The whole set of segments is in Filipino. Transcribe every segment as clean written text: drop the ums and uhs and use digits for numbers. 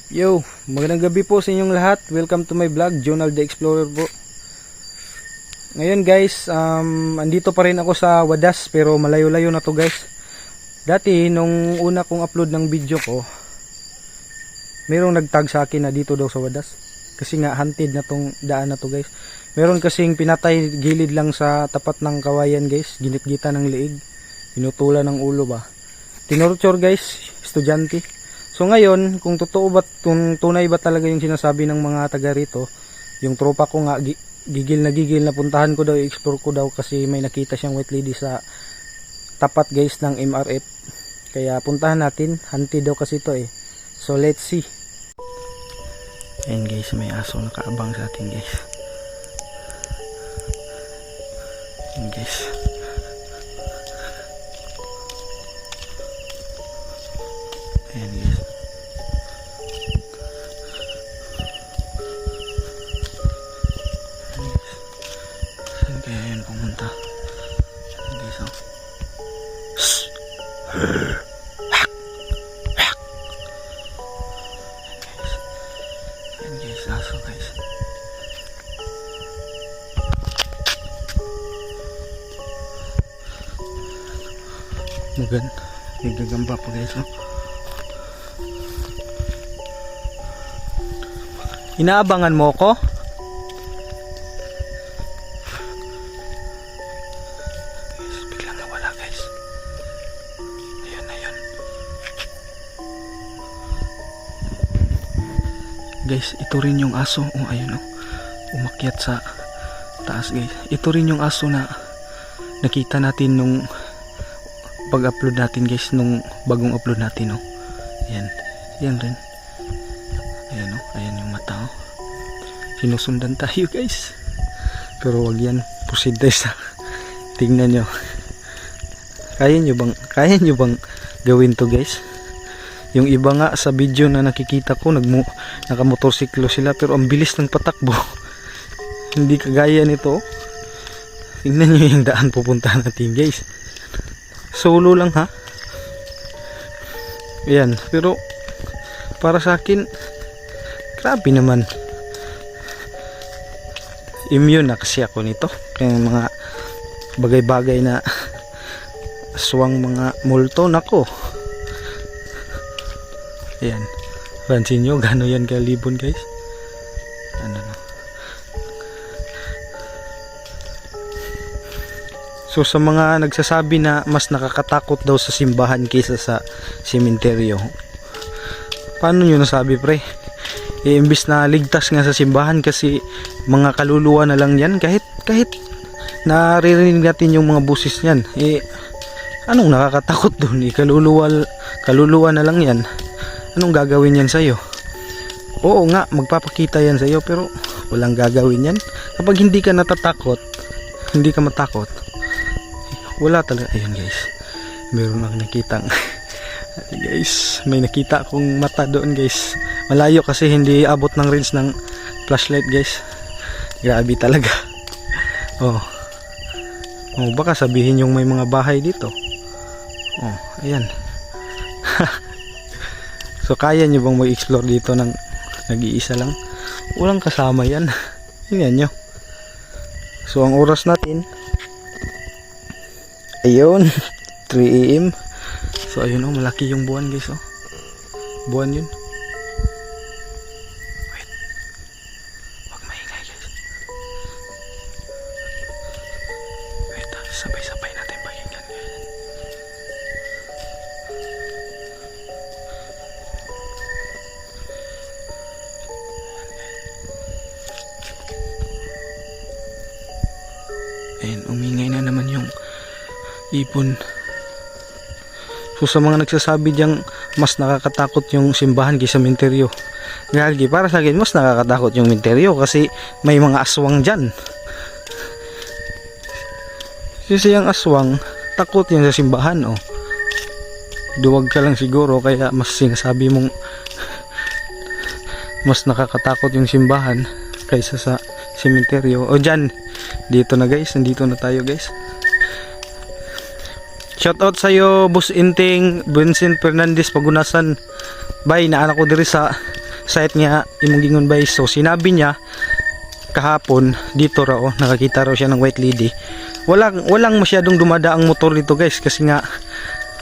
Yo, magandang gabi po sa inyong lahat. Welcome to my vlog, Jonal the Explorer po. Ngayon guys, andito pa rin ako sa Wadas pero malayo-layo na to guys. Dati nung una kong upload ng video ko, merong nagtag sa akin na dito daw sa Wadas. Kasi nga hunted na tong daan na to guys. Meron kasing pinatay gilid lang sa tapat ng kawayan guys, ginit-gita ng liig, pinutulan ng ulo ba. Tinorture guys, estudyante. So ngayon, kung totoo ba, tunay ba talaga yung sinasabi ng mga taga rito, yung tropa ko nga, gigil na puntahan ko daw, i-explore ko daw kasi may nakita siyang white lady sa tapat guys ng MRF. Kaya puntahan natin, hunted daw kasi ito eh. So let's see. Ayan guys, may aso nakaabang sa atin guys. Ayan guys. Ayan guys. Saan kaya yun pumunta? Ayan guys oh. Ayan guys, aso guys. May gagamba po guys oh. Inaabangan mo ko? Guys, biglang nawala guys. Ayun na yun. Guys, ito rin yung aso. Oh, ayun oh. Umakyat sa taas guys. Ito rin yung aso na nakita natin nung pag-upload natin guys. Nung bagong upload natin oh. Ayan. Yan rin. Ayan o, ayan yung mata o. Sinusundan tayo guys. Pero wag yan, proceed tayo sa tingnan nyo. Kaya nyo bang gawin to guys? Yung iba nga sa video na nakikita ko, nakamotorsiklo sila pero ang bilis ng patakbo. Hindi kagaya nito. Tingnan nyo yung daan pupuntahan natin guys. Solo lang ha. Ayan, pero para sa akin grabe naman, immune na kasi ako nito. Kaya mga bagay-bagay na aswang, mga multo nako. Ayan, pansin nyo gano'n yan kalibon guys. Ano na. So sa mga nagsasabi na mas nakakatakot daw sa simbahan kaysa sa sementeryo, paano nyo nasabi pre? Imbis na ligtas nga sa simbahan kasi mga kaluluwa na lang yan, kahit naririnig natin yung mga busis niyan, anong nakakatakot doon? Kaluluwa na lang yan. Anong gagawin yan sa'yo? Oo nga, magpapakita yan sa'yo pero walang gagawin yan. Kapag hindi ka natatakot, hindi ka matakot, wala talaga. Ayun guys, meron akong nakitang guys, may nakita akong mata doon guys. Malayo kasi hindi abot ng range ng flashlight guys. Grabe talaga. Oh, baka sabihin yung may mga bahay dito. Oh, ayan. So kaya nyo bang mag-explore dito ng nag-iisa lang? Walang kasama yan. Tingnan nyo. So ang oras natin, ayun, 3 AM. So ayun oh, malaki yung buwan guys oh. Buwan yun. Wait. Wag maingay guys. Wait, sabay-sabay natin pakinggan guys. Ayun, umingay na naman yung ibon. So sa mga nagsasabi diyang mas nakakatakot yung simbahan kaysa sementeryo, gagi, para sa akin mas nakakatakot yung sementeryo kasi may mga aswang dyan. Kasi yung aswang takot yan sa simbahan oh. Duwag ka lang siguro kaya mas sinasabi mong mas nakakatakot yung simbahan kaysa sa sementeryo. O dyan, dito na guys, nandito na tayo guys. Shoutout sa'yo, Boss Inting, Vincent Fernandez, Pagunasan. Bay, naanak ko diri sa site nga imong gingon bay. So sinabi niya kahapon dito raw, nakakita raw siya ng white lady. Walang masyadong dumadaang motor dito guys, kasi nga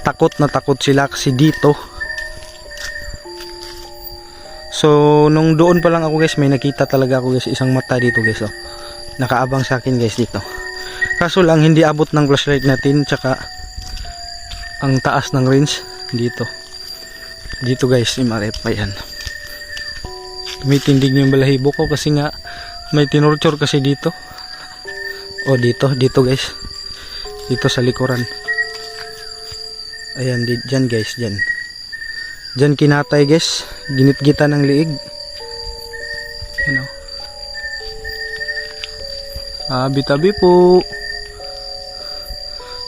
takot na takot sila kasi dito. So nung doon pa lang ako guys, may nakita talaga ako guys, isang mata dito guys. Oh, nakaabang sa akin guys dito. Kaso lang hindi abot ng flashlight natin, tsaka ang taas ng range dito guys, imarep pa yan. Tumitindig yung balahibo ko kasi nga may tinurture kasi dito. O dito guys, dito sa likuran. Ayan, dyan guys, dyan kinatay guys, ginitgita ng liig. Ano, tabi po.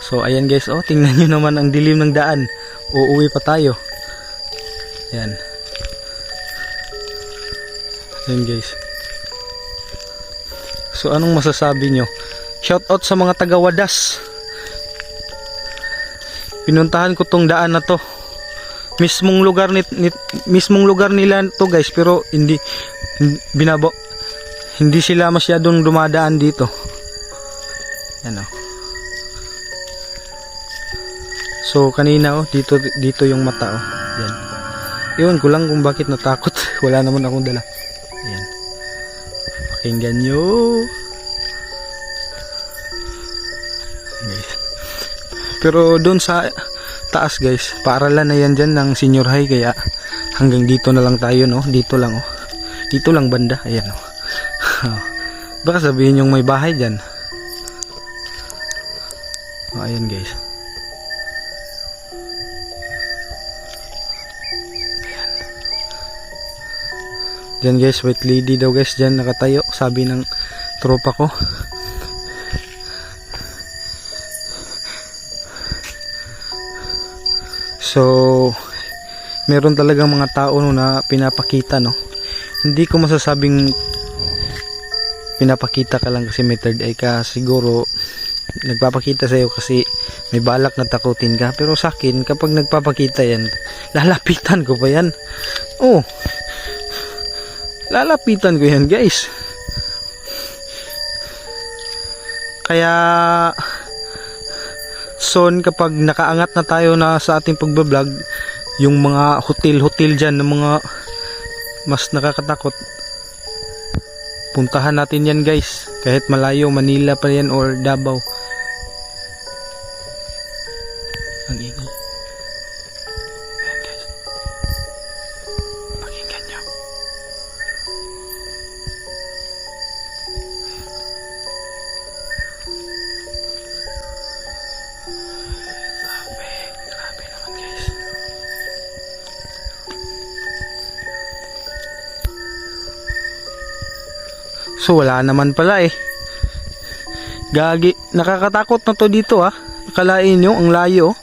So ayan guys, oh, tingnan nyo naman ang dilim ng daan. Uuwi pa tayo. Ayan. Ayan guys. So anong masasabi nyo? Shout out sa mga taga Wadas. Pinuntahan ko tong daan na to. Mismong lugar nila to guys, pero hindi sila masyadong dumadaan dito. Ano? So kanina oh, dito yung mata oh. Yan. Iwan ko lang kung bakit natakot. Wala naman akong dala. Ayan. Pakinggan nyo. Guys. Pero doon sa taas guys, paaralan na yan dyan ng senior high, kaya hanggang dito na lang tayo, no? Dito lang oh. Dito lang banda. Ayan oh. Baka sabihin yung may bahay dyan. Oh, ayan guys. Diyan guys, white lady daw guys, diyan nakatayo, sabi ng tropa ko. So meron talagang mga tao no, na pinapakita, no. Hindi ko masasabing pinapakita ka lang kasi may third eye ka. Siguro nagpapakita sa'yo kasi may balak na takutin ka. Pero sa akin, kapag nagpapakita yan, lalapitan ko pa yan. Oh, lalapitan ko yan guys. Kaya soon, kapag nakaangat na tayo na sa ating pagbablog, yung mga hotel dyan, ng mga mas nakakatakot, puntahan natin yan guys. Kahit malayo, Manila pa yan or Davao. Ang ingay. Ayan guys, pakinggan nyo. Grabe naman guys. So wala naman pala eh. Gagi, nakakatakot na to dito ah. Akalain nyo, ang layo.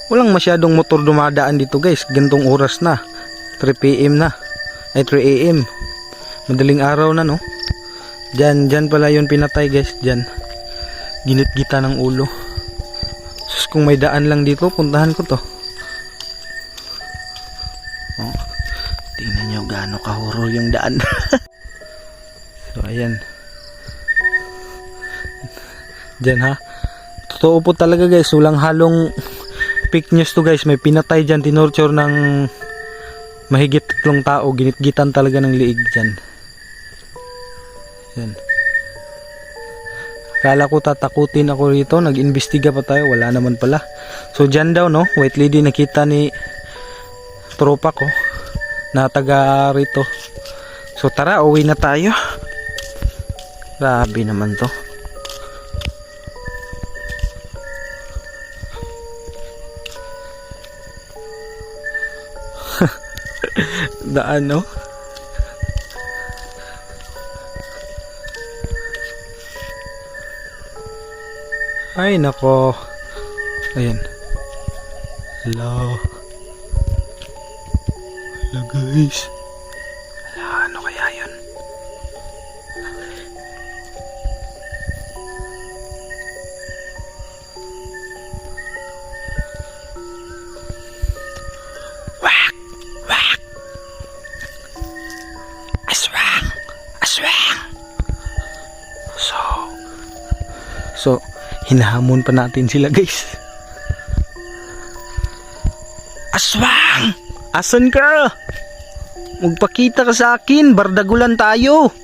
Walang masyadong motor dumadaan dito guys. Gantong oras na, 3 PM na. Ay 3 AM. Madaling araw na no. Dyan pala yun pinatay guys. Dyan, ginit-gita ng ulo. Sus, kung may daan lang dito, puntahan ko to. Oh, tingnan nyo gaano kahoror yung daan. So ayan. Dyan ha. Totoo po talaga guys. Walang halong fake news to guys. May pinatay dyan. Tinorture ng mahigit 3 tao. Ginit-gitan talaga ng liig dyan. Yan. Kala ko tatakutin ako rito. Nag-imbestiga pa tayo. Wala naman pala. So dyan daw no. White lady nakita ni tropa ko na taga rito. So tara, uwi na tayo. Grabe naman to. Daan no. Ay nako. Ayan. Hello. Hello guys. Hala, ano kaya yun? So, hinahamon pa natin sila guys. Aswang! Asan ka? Magpakita ka sa akin, bardagulan tayo.